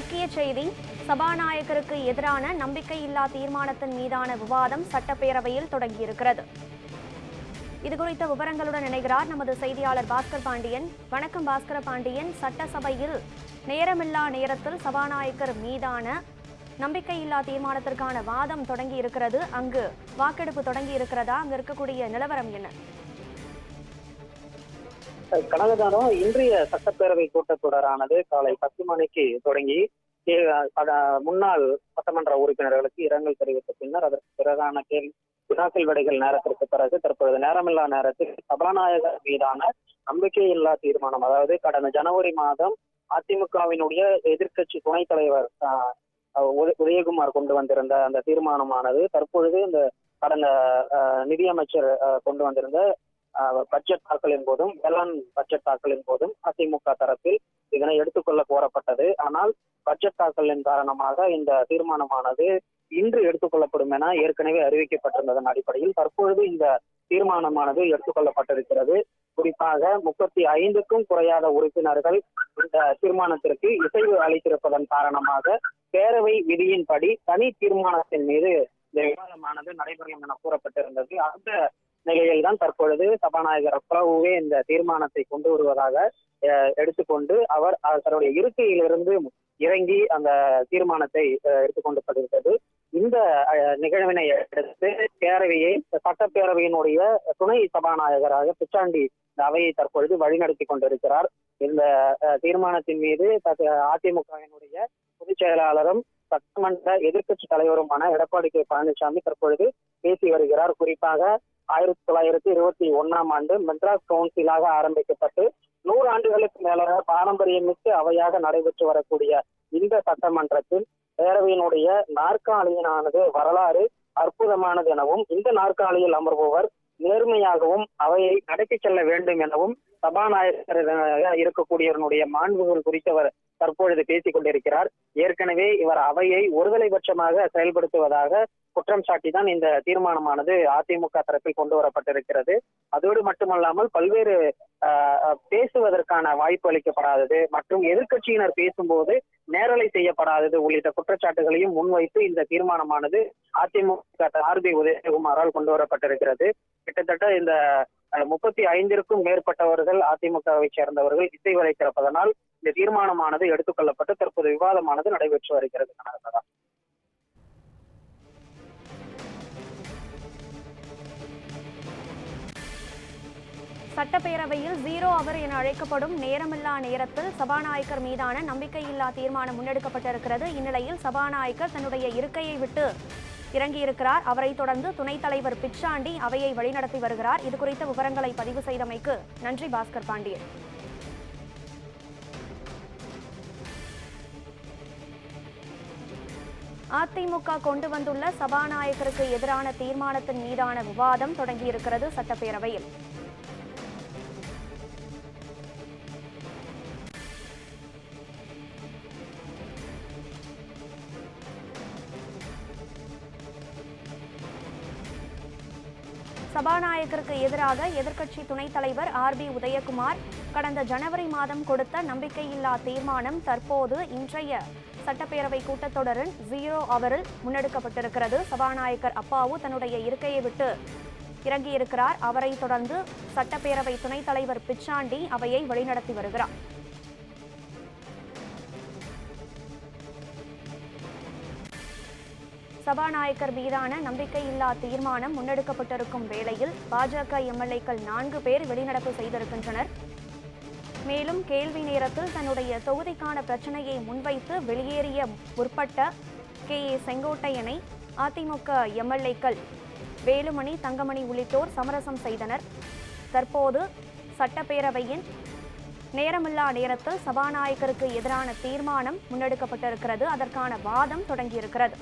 முக்கிய செய்தி: சபாநாயகருக்கு எதிரான நம்பிக்கையில்லா தீர்மானத்தின் மீதான விவாதம் சட்டப்பேரவையில் தொடங்கியிருக்கிறது. இதுகுறித்த விவரங்களுடன் இணைகிறார் நமது செய்தியாளர் பாஸ்கர் பாண்டியன். வணக்கம் பாஸ்கர பாண்டியன். சட்டசபையில் நேரமில்லா நேரத்தில் சபாநாயகர் மீதான நம்பிக்கையில்லா தீர்மானத்திற்கான வாதம் தொடங்கி இருக்கிறது. அங்கு வாக்கெடுப்பு தொடங்கி இருக்கிறதா? அங்கு இருக்கக்கூடிய நிலவரம் என்ன? கனகதானம், இன்றைய சட்டப்பேரவை கூட்டத்தொடரானது காலை 10 மணிக்கு தொடங்கி முன்னாள் சட்டமன்ற உறுப்பினர்களுக்கு இரங்கல் தெரிவித்த பின்னர் அதற்கு பிறகான வினாக்கள் விடைகள் நேரத்திற்கு பிறகு தற்பொழுது நேரமில்லா நேரத்தில் சபாநாயகர் மீதான நம்பிக்கையில்லா தீர்மானம், அதாவது கடந்த ஜனவரி மாதம் அதிமுகவினுடைய எதிர்க்கட்சி துணைத் தலைவர் உதயகுமார் கொண்டு வந்திருந்த அந்த தீர்மானமானது தற்பொழுது இந்த கடந்த நிதியமைச்சர் கொண்டு வந்திருந்த பட்ஜெட் தாக்கலின் போதும் வேளாண் பட்ஜெட் தாக்கலின் போதும் அதிமுக தரப்பில் இதனை எடுத்துக்கொள்ள கோரப்பட்டது. ஆனால் பட்ஜெட் தாக்கலின் காரணமாக இந்த தீர்மானமானது இன்று எடுத்துக்கொள்ளப்படும் என ஏற்கனவே அறிவிக்கப்பட்டிருந்ததன் அடிப்படையில் தற்பொழுது இந்த தீர்மானமானது எடுத்துக்கொள்ளப்பட்டிருக்கிறது. குறிப்பாக 35க்கும் குறையாத உறுப்பினர்கள் இந்த தீர்மானத்திற்கு இசைவு அளித்திருப்பதன் காரணமாக பேரவை விதியின்படி தனி தீர்மானத்தின் மீது இந்த விவாதமானது நடைபெறும் என கூறப்பட்டிருந்தது. அந்த நிலையில் தான் தற்பொழுது சபாநாயகர் பிரபுவே இந்த தீர்மானத்தை கொண்டு வருவதாக எடுத்துக்கொண்டு அவர் தன்னுடைய இருக்கையிலிருந்து இறங்கி அந்த தீர்மானத்தை எடுத்துக்கொண்டு படுகிறது. இந்த நிகழ்வினை அடுத்து பேரவையை சட்டப்பேரவையினுடைய துணை சபாநாயகராக பிச்சாண்டி இந்த அவையை தற்பொழுது வழிநடத்தி கொண்டிருக்கிறார். இந்த தீர்மானத்தின் மீது அதிமுகவினுடைய பொதுச் செயலாளரும் சட்டமன்ற எதிர்க்கட்சி தலைவருமான எடப்பாடி கே பழனிசாமி தற்பொழுது பேசி வருகிறார். குறிப்பாக 1921ஆம் ஆண்டு மெட்ராஸ் கவுன்சிலாக ஆரம்பிக்கப்பட்டு 100 ஆண்டுகளுக்கு மேலாக பாரம்பரியமிக்க அவையாக நடைபெற்று வரக்கூடிய இந்த சட்டமன்றத்தில் பேரவையினுடைய நாற்காலியினானது வரலாறு அற்புதமானது எனவும் இந்த நாற்காலியில் அமர்பவர் நேர்மையாகவும் அவையை நடத்தி செல்ல வேண்டும் எனவும் சபாநாயகர் இருக்கக்கூடியவருடைய மாண்புகள் குறித்தவர் தற்பொழுது பேசிக் கொண்டிருக்கிறார். ஏற்கனவே இவர் அவையை ஒருதலைபட்சமாக செயல்படுத்துவதாக குற்றம் சாட்டிதான் இந்த தீர்மானமானது அதிமுக தரப்பில் கொண்டு வரப்பட்டிருக்கிறது. அதோடு மட்டுமல்லாமல் பல்வேறு பேசுவதற்கான வாய்ப்பு அளிக்கப்படாதது மற்றும் எதிர்க்கட்சியினர் பேசும்போது நேரலை செய்யப்படாதது உள்ளிட்ட குற்றச்சாட்டுகளையும் முன்வைத்து இந்த தீர்மானமானது அதிமுக ஆர்பி உதயகுமாரால் கொண்டு வரப்பட்டிருக்கிறது. கிட்டத்தட்ட இந்த 35க்கும் மேற்பட்டவர்கள் அதிமுகவை சேர்ந்தவர்கள் இசைவளித்திருப்பதனால் இந்த தீர்மானமானது எடுத்துக்கொள்ளப்பட்டு தற்போது விவாதமானது நடைபெற்று வருகிறது. சட்டப்பேரவையில் 0 அவர் என அழைக்கப்படும் நேரமில்லா நேரத்தில் சபாநாயகர் மீதான நம்பிக்கையில்லா தீர்மானம் முன்னெடுக்கப்பட்டிருக்கிறது. இந்நிலையில் சபாநாயகர் தன்னுடைய இருக்கையை விட்டு இறங்கியிருக்கிறார். அவரை தொடர்ந்து துணைத் தலைவர் பிச்சாண்டி அவையை வழிநடத்தி வருகிறார். இது குறித்த விவரங்களை பதிவு செய்தமைக்கு நன்றி பாஸ்கர் பாண்டியன். அதிமுக கொண்டு வந்துள்ள சபாநாயகருக்கு எதிரான தீர்மானத்தின் மீதான விவாதம் தொடங்கியிருக்கிறது சட்டப்பேரவையில். சபாநாயகருக்கு எதிராக எதிர்க்கட்சி துணைத் தலைவர் ஆர்பி உதயகுமார் கடந்த ஜனவரி மாதம் கொடுத்த நம்பிக்கையில்லா தீர்மானம் தற்போது இன்றைய சட்டப்பேரவை கூட்டத்தொடரின் 0 அவரில் முன்னெடுக்கப்பட்டிருக்கிறது. சபாநாயகர் அப்பாவு தன்னுடைய இருக்கையை விட்டு இறங்கியிருக்கிறார். அவரை தொடர்ந்து சட்டப்பேரவை துணைத் தலைவர் பிச்சாண்டி அவையை வழிநடத்தி வருகிறார். சபாநாயகர் மீதான நம்பிக்கையில்லா தீர்மானம் முன்னெடுக்கப்பட்டிருக்கும் வேளையில் பாஜக எம்எல்ஏக்கள் 4 பேர் வெளிநடப்பு செய்திருக்கின்றனர். மேலும் கேள்வி நேரத்தில் தன்னுடைய தொகுதிக்கான பிரச்சனையை முன்வைத்து வெளியேறிய முற்பட்ட KA செங்கோட்டையனை அதிமுக எம்எல்ஏக்கள் வேலுமணி, தங்கமணி உள்ளிட்டோர் சமரசம் செய்தனர். தற்போது சட்டப்பேரவையின் நேரமில்லா நேரத்தில் சபாநாயகருக்கு எதிரான தீர்மானம் முன்னெடுக்கப்பட்டிருக்கிறது. அதற்கான வாதம் தொடங்கியிருக்கிறது.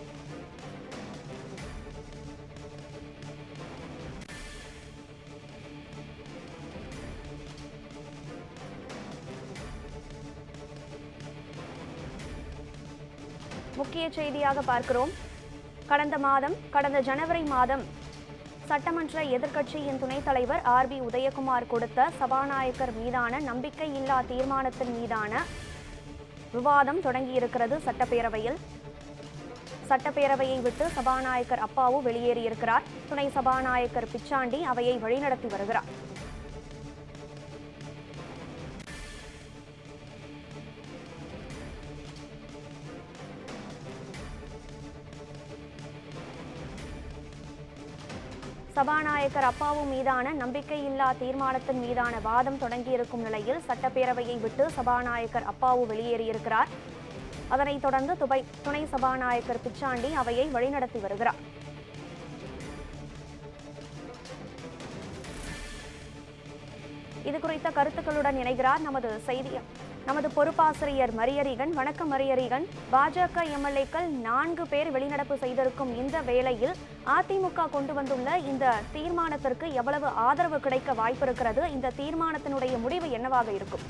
முக்கிய செய்தியாக பார்க்கிறோம். கடந்த ஜனவரி மாதம் சட்டமன்ற எதிர்க்கட்சியின் துணைத் தலைவர் ஆர்பி உதயகுமார் கொடுத்த சபாநாயகர் மீதான நம்பிக்கையில்லா தீர்மானத்தின் மீதான விவாதம் தொடங்கியிருக்கிறது சட்டப்பேரவையில். சட்டப்பேரவையை விட்டு சபாநாயகர் அப்பாவு வெளியேறியிருக்கிறார். துணை சபாநாயகர் பிச்சாண்டி அவையை வழிநடத்தி வருகிறார். சபாநாயகர் அப்பாவு மீதான நம்பிக்கையில்லா தீர்மானத்தின் மீதான வாதம் தொடங்கியிருக்கும் நிலையில் சட்டப்பேரவையை விட்டு சபாநாயகர் அப்பாவு வெளியேறியிருக்கிறார். அதனைத் தொடர்ந்து துணை சபாநாயகர் பிச்சாண்டி அவையை வழிநடத்தி வருகிறார். இது குறித்த கருத்துக்களுடன் இணைகிறார் நமது பொறுப்பாசிரியர் மரியரீகன். வணக்கம் மரியரீகன். பாஜக எம்எல்ஏக்கள் 4 பேர் வெளிநடப்பு செய்திருக்கும் இந்த வேளையில் அதிமுக கொண்டு வந்துள்ள இந்த தீர்மானத்திற்கு எவ்வளவு ஆதரவு கிடைக்க வாய்ப்பு இருக்கிறது? இந்த தீர்மானத்தினுடைய முடிவு என்னவாக இருக்கும்?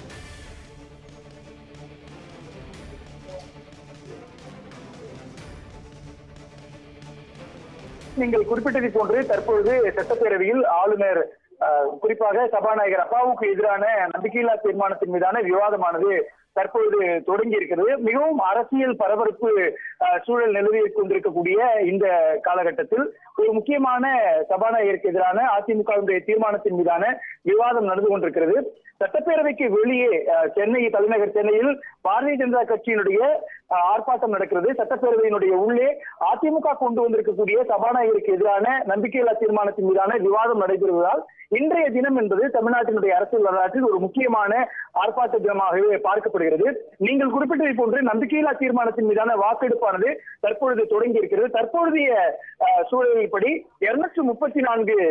நீங்கள் குறிப்பிட்டதை போன்று தற்பொழுது சட்டப்பேரவையில் ஆளுநர் குறிப்பாக சபாநாயகர் அப்பாவுக்கு எதிரான நம்பிக்கையில்லா தீர்மானத்தின் மீதான விவாதமானது தற்பொழுது தொடங்கி இருக்கிறது. மிகவும் அரசியல் பரபரப்பு சூழல் நிலவிக் கொண்டிருக்கக்கூடிய இந்த காலகட்டத்தில் ஒரு முக்கியமான சபாநாயகருக்கு எதிரான அதிமுகவினுடைய தீர்மானத்தின் மீதான விவாதம் நடந்து கொண்டிருக்கிறது. சட்டப்பேரவைக்கு வெளியே தலைநகர் சென்னையில் பாரதிய ஜனதா கட்சியினுடைய ஆர்ப்பாட்டம் நடக்கிறது. சட்டப்பேரவையினுடைய உள்ளே அதிமுக கொண்டு வந்திருக்கக்கூடிய சபாநாயகருக்கு எதிரான நம்பிக்கையில்லா தீர்மானத்தின் மீதான விவாதம் நடைபெறுவதால் இன்றைய தினம் என்பது தமிழ்நாட்டினுடைய அரசியல் வரலாற்றில் ஒரு முக்கியமான ஆர்ப்பாட்ட தினமாகவே பார்க்கப்படுகிறது. நீங்கள் குறிப்பிட்டதை போன்று நம்பிக்கையில்லா தீர்மானத்தின் மீதான வாக்கெடுப்பானது தற்பொழுது தொடங்கி இருக்கிறது. தற்பொழுதைய சூழலின்படி 234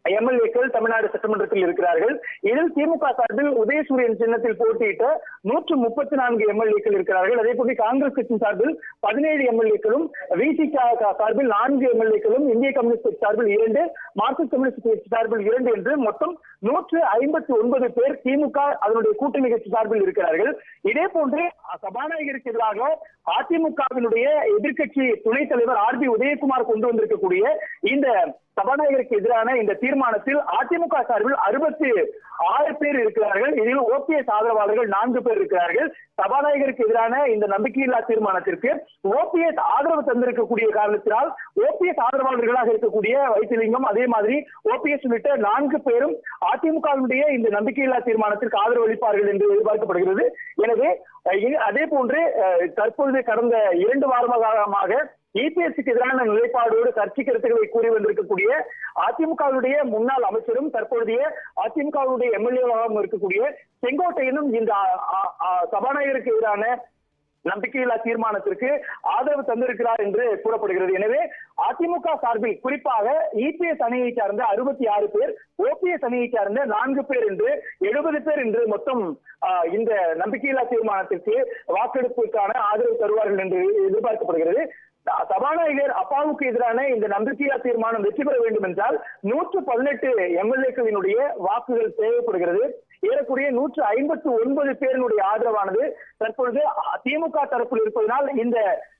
எம்எல்ஏக்கள் தமிழ்நாடு சட்டமன்றத்தில் இருக்கிறார்கள். இதில் திமுக சார்பில் உதயசூரியன் சின்னத்தில் போட்டியிட்ட 134 எம்எல்ஏக்கள் இருக்கிறார்கள். அதே போல காங்கிரஸ் கட்சி சார்பில் 17 எம்எல்ஏக்களும், விசிக சார்பில் 4 எம்எல்ஏக்களும், இந்திய கம்யூனிஸ்ட் கட்சி சார்பில் 2, மார்க்சிஸ்ட் கம்யூனிஸ்ட் கட்சி சார்பில் 2 என்று மொத்தம் 159 பேர் திமுக அதனுடைய கூட்டணி கட்சி சார்பில் இருக்கிறார்கள். இதே போன்று சபாநாயகருக்கு எதிராக அதிமுகவினுடைய எதிர்கட்சி துணைத் தலைவர் RB உதயகுமார் கொண்டு வந்திருக்கக்கூடிய இந்த சபாநாயகருக்கு எதிரான இந்த தீர்மானத்தில் அதிமுக சார்பில் 66 பேர் இருக்கிறார்கள். இதில் OPS ஆதரவாளர்கள் 4 பேர் இருக்கிறார்கள். சபாநாயகருக்கு எதிரான இந்த நம்பிக்கையில்லா தீர்மானத்திற்கு OPS ஆதரவு தந்திருக்கக்கூடிய காரணத்தினால் OPS ஆதரவாளர்களாக இருக்கக்கூடிய வைத்திலிங்கம், அதே மாதிரி OPS உள்ளிட்ட 4 பேரும் அதிமுகவினுடைய இந்த நம்பிக்கையில்லா தீர்மானத்திற்கு ஆதரவு அளிப்பார்கள் என்று எதிர்பார்க்கப்படுகிறது. எனவே அதே போன்று தற்பொழுது கடந்த 2 வாரமாக EPSக்கு எதிரான நிலைப்பாடோடு சர்ச்சை கருத்துக்களை கூறி வந்திருக்கக்கூடிய அதிமுகவுடைய முன்னாள் அமைச்சரும் தற்பொழுதைய அதிமுகவுடைய MLA-வாகவும் இருக்கக்கூடிய செங்கோட்டையனும் இந்த சபாநாயகருக்கு எதிரான நம்பிக்கையில்லா தீர்மானத்திற்கு ஆதரவு தந்திருக்கிறார் என்று கூறப்படுகிறது. எனவே அதிமுக சார்பில் குறிப்பாக EPS அணியை சார்ந்த 66 பேர், OPS அணியை சார்ந்த 4 பேர் என்று 70 பேர் என்று மொத்தம் இந்த நம்பிக்கையில்லா தீர்மானத்திற்கு வாக்கெடுப்புக்கான ஆதரவு தருவார்கள் என்று எதிர்பார்க்கப்படுகிறது. சபாநாயகர் அப்பாவுக்கு எதிரான இந்த நம்பிக்கையில்லா தீர்மானம் வெற்றி பெற வேண்டும் என்றால் 118 எம்எல்ஏக்களினுடைய வாக்குகள் தேவைப்படுகிறது. ஏறக்குறைய 159 பேரினுடைய ஆதரவானது தற்பொழுது திமுக தரப்பில் இருப்பதனால் இந்த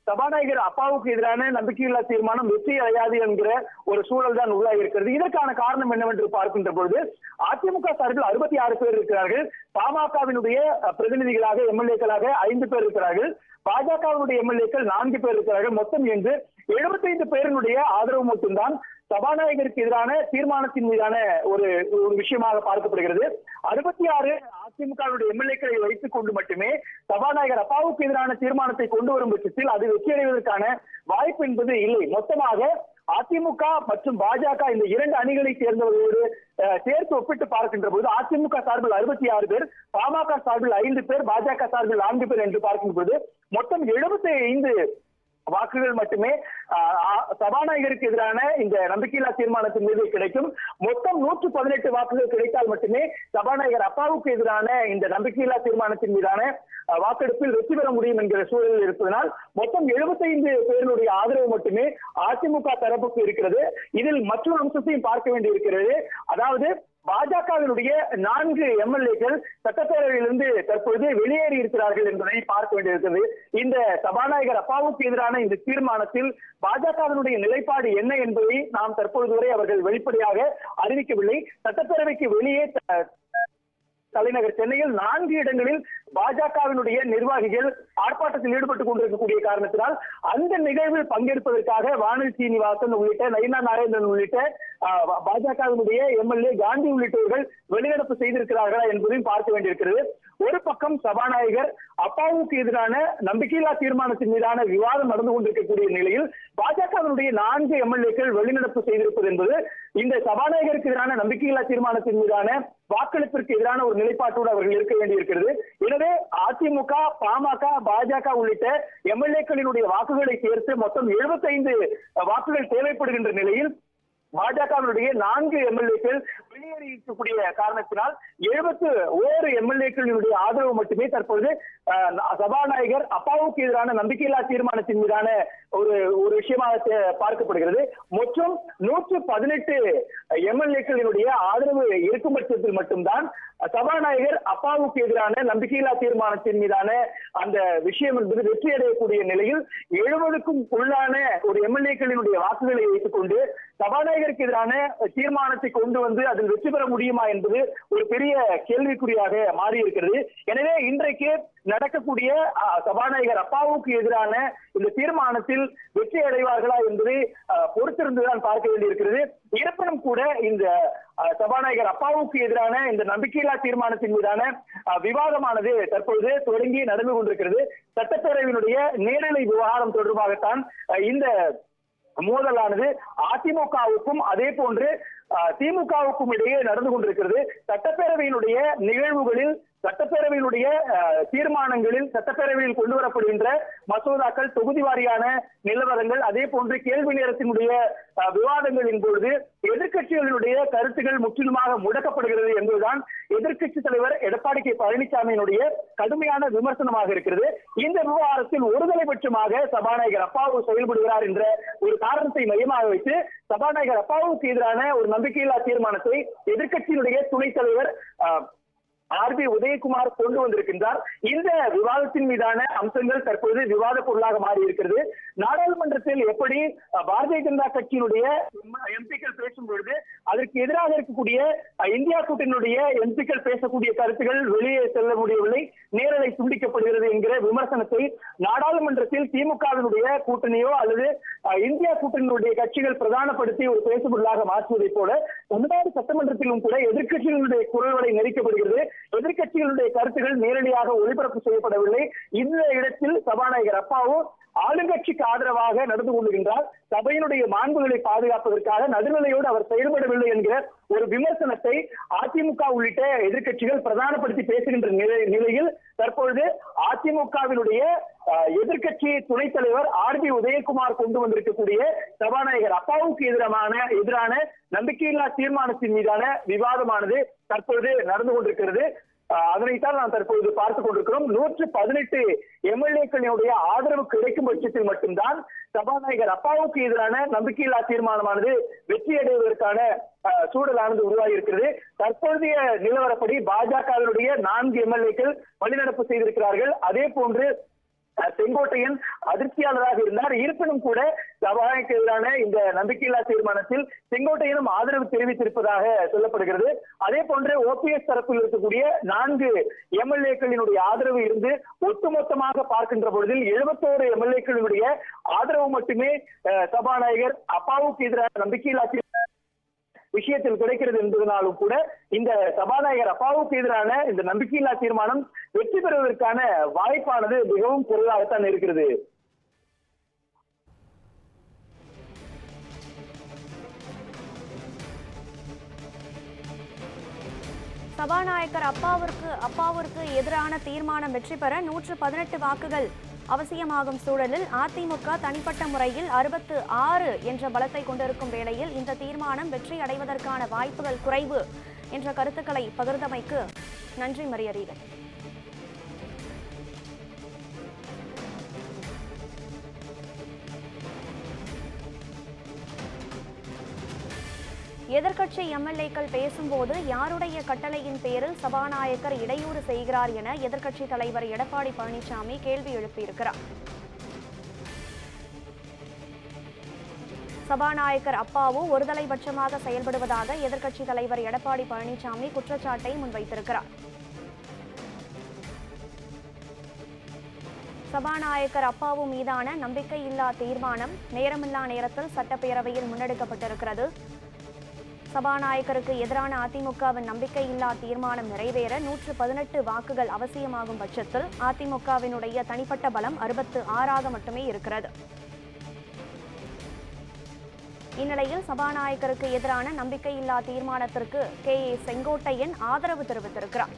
சபாநாயகர் அப்பாவுக்கு எதிரான நம்பிக்கையில்லா தீர்மானம் வெற்றி அடையாது என்கிற ஒரு சூழல் தான் உருவாகி இருக்கிறது. இதற்கான காரணம் என்னவென்று பார்க்கின்ற பொழுது அதிமுக சார்பில் 66 பேர் இருக்கிறார்கள். பாமகவினுடைய பிரதிநிதிகளாக எம்எல்ஏக்களாக 5 பேர் இருக்கிறார்கள். பாஜகவினுடைய எம்எல்ஏக்கள் 4 பேர் இருக்கிறார்கள். மொத்தம் என்று 75 பேரினுடைய ஆதரவு மட்டும்தான் சபாநாயகருக்கு எதிரான தீர்மானத்தின் மீதான ஒரு விஷயமாக பார்க்கப்படுகிறது. 66 அதிமுகவுடைய எம்எல்ஏக்களை வைத்துக் கொண்டு மட்டுமே சபாநாயகர் அப்பாவுக்கு எதிரான தீர்மானத்தை கொண்டு வரும் பட்சத்தில் அது வெற்றியடைவதற்கான வாய்ப்பு என்பது இல்லை. மொத்தமாக அதிமுக மற்றும் பாஜக இந்த 2 அணிகளை சேர்ந்தவர்களோடு சேர்த்து ஒப்பிட்டு பார்க்கின்ற போது அதிமுக சார்பில் 66 பேர், பாமக சார்பில் 5 பேர், பாஜக சார்பில் 4 பேர் என்று பார்க்கின்ற போது மொத்தம் 75 வாக்குகள் மட்டுமே சபாநாயகருக்கு எதிரான இந்த நம்பிக்கையில்லா தீர்மானத்தின் மீது கிடைக்கும். மொத்தம் 118 வாக்குகள் கிடைத்தால் மட்டுமே சபாநாயகர் அப்பாவுக்கு எதிரான இந்த நம்பிக்கையில்லா தீர்மானத்தின் மீதான வாக்கெடுப்பில் வெற்றி பெற முடியும் என்கிற சூழலில் இருப்பதனால் மொத்தம் 75 பேருடைய ஆதரவு மட்டுமே அதிமுக தரப்புக்கு இருக்கிறது. இதில் மற்றொரு அம்சத்தையும் பார்க்க வேண்டியிருக்கிறது. அதாவது பாஜகவினுடைய 4 எம்எல்ஏக்கள் சட்டப்பேரவையிலிருந்து தற்போது வெளியேறி இருக்கிறார்கள் என்பதை பார்க்க வேண்டியிருக்கிறது. இந்த சபாநாயகர் அப்பாவுக்கு எதிரான இந்த தீர்மானத்தில் பாஜகவினுடைய நிலைப்பாடு என்ன என்பதை நாம் தற்பொழுது வரை அவர்கள் வெளிப்படையாக அறிவிக்கவில்லை. சட்டப்பேரவைக்கு வெளியே தலைநகர் சென்னையில் 4 இடங்களில் பாஜகவினுடைய நிர்வாகிகள் ஆர்ப்பாட்டத்தில் ஈடுபட்டுக் கொண்டிருக்கக்கூடிய காரணத்தினால் அந்த நிகழ்வில் பங்கேற்பதற்காக வானதி சீனிவாசன் உள்ளிட்ட நயினா நாகேந்திரன் உள்ளிட்ட பாஜகவினுடைய எம்எல்ஏ காந்தி உள்ளிட்டவர்கள் வெளிநடப்பு செய்திருக்கிறார்களா என்பதையும் பார்க்க வேண்டியிருக்கிறது. ஒரு பக்கம் சபாநாயகர் அப்பாவுக்கு எதிரான நம்பிக்கையில்லா தீர்மானத்தின் மீதான விவாதம் நடந்து கொண்டிருக்கக்கூடிய நிலையில் பாஜகவினுடைய 4 எம்எல்ஏக்கள் வெளிநடப்பு செய்திருப்பது என்பது இந்த சபாநாயகருக்கு எதிரான நம்பிக்கையில்லா தீர்மானத்தின் மீதான வாக்களிப்பிற்கு எதிரான ஒரு நிலைப்பாட்டோடு அவர்கள் இருக்க வேண்டியிருக்கிறது. எனவே அதிமுக, பாமக, பாஜக உள்ளிட்ட எம்எல்ஏக்களினுடைய வாக்குகளை சேர்த்து மொத்தம் 75 வாக்குகள் தேவைப்படுகின்ற நிலையில் பாஜகவினுடைய 4 எம்எல்ஏக்கள் வெளியேறியிருக்கக்கூடிய காரணத்தினால் 71 எம்எல்ஏக்களினுடைய ஆதரவு மட்டுமே தற்போது சபாநாயகர் அப்பாவுக்கு எதிரான நம்பிக்கையில்லா தீர்மானத்தின் மீதான ஒரு விஷயமாக பார்க்கப்படுகிறது. மொத்தம் 118 எம்எல்ஏக்களினுடைய ஆதரவு இருக்கும் பட்சத்தில் மட்டும்தான் சபாநாயகர் அப்பாவுக்கு எதிரான நம்பிக்கையில்லா தீர்மானத்தின் மீதான அந்த விஷயம் என்பது வெற்றி அடையக்கூடிய நிலையில் 70க்கும் உள்ளான ஒரு எம்எல்ஏக்களினுடைய வாக்குகளை வைத்துக் கொண்டு சபாநாயகருக்கு எதிரான தீர்மானத்தை கொண்டு வந்து அதில் வெற்றி பெற முடியுமா என்பது ஒரு பெரிய கேள்விக்குறியாக மாறியிருக்கிறது. எனவே இன்றைக்கு நடக்கக்கூடிய சபாநாயகர் அப்பாவுக்கு எதிரான இந்த தீர்மானத்தில் வெற்றி அடைவார்களா என்பதை பொறுத்திருந்துதான் பார்க்க வேண்டியிருக்கிறது. இருப்பினும் கூட இந்த சபாநாயகர் அப்பாவுக்கு எதிரான இந்த நம்பிக்கையில்லா தீர்மானத்தின் மீதான விவாதமானது தற்போது தொடங்கி நடந்து கொண்டிருக்கிறது. சட்டப்பேரவையினுடைய நேரலை விவகாரம் தொடர்பாகத்தான் இந்த மோதலானது அதிமுகவுக்கும் அதே போன்று திமுகவுக்கும் இடையே நடந்து கொண்டிருக்கிறது. சட்டப்பேரவையினுடைய நிகழ்வுகளில், சட்டப்பேரவையினுடைய தீர்மானங்களில், சட்டப்பேரவையில் கொண்டு வரப்படுகின்ற மசோதாக்கள், தொகுதி வாரியான நிலவரங்கள், அதே போன்று கேள்வி நேரத்தினுடைய விவாதங்களின் பொழுது எதிர்கட்சிகளினுடைய கருத்துக்கள் முற்றிலுமாக முடக்கப்படுகிறது என்பதுதான் எதிர்கட்சி தலைவர் எடப்பாடி கே பழனிசாமியினுடைய கடுமையான விமர்சனமாக இருக்கிறது. இந்த விவகாரத்தில் ஒருதலைபட்சமாக சபாநாயகர் அப்பாவு செயல்படுகிறார் என்ற ஒரு காரணத்தை மையமாக வைத்து சபாநாயகர் அப்பாவுக்கு எதிரான ஒரு நம்பிக்கையில்லா தீர்மானத்தை எதிர்கட்சியினுடைய துணைத் தலைவர் ஆர்பி உதயகுமார் கொண்டு வந்திருக்கின்றார். இந்த விவாதத்தின் மீதான அம்சங்கள் தற்போது விவாத பொருளாக மாறி இருக்கிறது. நாடாளுமன்றத்தில் எப்படி பாரதிய ஜனதா கட்சியினுடைய எம்பிக்கள் பேசும் பொழுது அதற்கு எதிராக இருக்கக்கூடிய இந்தியா கூட்டணியுடைய எம்பிக்கள் பேசக்கூடிய கருத்துக்கள் வெளியே செல்ல முடியவில்லை, நேரலை துண்டிக்கப்படுகிறது என்கிற விமர்சனத்தை நாடாளுமன்றத்தில் திமுகவினுடைய கூட்டணியோ அல்லது இந்தியா கூட்டணியுடைய கட்சிகள் பிரதானப்படுத்தி ஒரு பேசுபொருளாக மாற்றுவதைப் போல தமிழ்நாடு சட்டமன்றத்திலும் கூட எதிர்கட்சிகளுடைய குரல்களை நெரிக்கப்படுகிறது. எதிர்கட்சிகளுடைய கருத்துக்கள் நேரடியாக ஒளிபரப்பு செய்யப்படவில்லை. இந்த இடத்தில் சபாநாயகர் அப்பாவு ஆளுங்கட்சிக்கு ஆதரவாக நடந்து கொள்கின்றார். சபையினுடைய மாண்புகளை பாதுகாப்பதற்காக நடுநிலையோடு அவர் செயல்படவில்லை என்கிற ஒரு விமர்சனத்தை அதிமுக உள்ளிட்ட எதிர்கட்சிகள் பிரதானப்படுத்தி பேசுகின்ற நிலையில் தற்பொழுது அதிமுகவினுடைய எதிர்கட்சி துணைத் தலைவர் ஆர்பி உதயகுமார் கொண்டு வந்திருக்கக்கூடிய சபாநாயகர் அப்பாவுக்கு எதிரான நம்பிக்கையில்லா தீர்மானத்தின் மீதான விவாதமானது தற்பொழுது நடந்து கொண்டிருக்கிறது. அதனைத்தான் நாம் தற்போது பார்த்துக் கொண்டிருக்கிறோம். 118 எம்எல்ஏக்களுடைய ஆதரவு கிடைக்கும் பட்சத்தில் மட்டும்தான் சபாநாயகர் அப்பாவுக்கு எதிரான நம்பிக்கையில்லா தீர்மானமானது வெற்றி அடைவதற்கான சூழலானது உருவாகி இருக்கிறது. தற்போதைய நிலவரப்படி பாஜகவினுடைய 4 எம்எல்ஏக்கள் வெளிநடப்பு செய்திருக்கிறார்கள். அதே போன்று செங்கோட்டையன் அதிர்ச்சியாளராக இருந்தார். இருப்பினும் கூட சபாநாயகருக்கு எதிரான இந்த நம்பிக்கையில்லா தீர்மானத்தில் செங்கோட்டையனும் ஆதரவு தெரிவித்திருப்பதாக சொல்லப்படுகிறது. அதே போன்று ஓபிஎஸ் தரப்பில் இருக்கக்கூடிய 4 எம்எல்ஏக்களினுடைய ஆதரவு இருந்து ஒட்டுமொத்தமாக பார்க்கின்ற பொழுதில் 71 எம்எல்ஏக்களினுடைய ஆதரவு மட்டுமே சபாநாயகர் அப்பாவுக்கு எதிரான நம்பிக்கையில்லா விஷயத்தில் கிடைக்கிறது என்பதனாலும் கூட இந்த சபாநாயகர் அப்பாவுக்கு எதிரான இந்த நம்பிக்கையில்லா தீர்மானம் வெற்றி பெறுவதற்கான வாய்ப்பானது மிகவும் குறைவாகத்தான் இருக்கிறது. சபாநாயகர் அப்பாவிற்கு எதிரான தீர்மானம் வெற்றி பெற 118 வாக்குகள் அவசியமாகும் சூழலில் அதிமுக தனிப்பட்ட முறையில் 66 என்ற பலத்தை கொண்டிருக்கும் வேளையில் இந்த தீர்மானம் வெற்றி அடைவதற்கான வாய்ப்புகள் குறைவு என்ற கருத்துக்களை பகிர்ந்தமைக்கு நன்றி மரியரீகன். எதிர்க்கட்சி எம்எல்ஏக்கள் பேசும்போது யாருடைய கட்டளையின் பேரில் சபாநாயகர் இடையூறு செய்கிறார் என எதிர்க்கட்சி தலைவர் எடப்பாடி பழனிசாமி கேள்வி எழுப்பியிருக்கிறார். சபாநாயகர் அப்பாவு ஒருதலைபட்சமாக செயல்படுவதாக எதிர்க்கட்சி தலைவர் எடப்பாடி பழனிசாமி குற்றச்சாட்டை முன்வைத்திருக்கிறார். சபாநாயகர் அப்பாவு மீதான நம்பிக்கையில்லா தீர்மானம் நேரமில்லா நேரத்தில் சட்டப்பேரவையில் முன்னெடுக்கப்பட்டிருக்கிறது. சபாநாயகருக்கு எதிரான அதிமுகவின் நம்பிக்கையில்லா தீர்மானம் நிறைவேற 118 வாக்குகள் அவசியமாகும் பட்சத்தில் அதிமுகவினுடைய தனிப்பட்ட பலம் 66ஆக மட்டுமே இருக்கிறது. இந்நிலையில் சபாநாயகருக்கு எதிரான நம்பிக்கையில்லா தீர்மானத்திற்கு கே.ஏ. செங்கோட்டையன் ஆதரவு தெரிவித்திருக்கிறார்.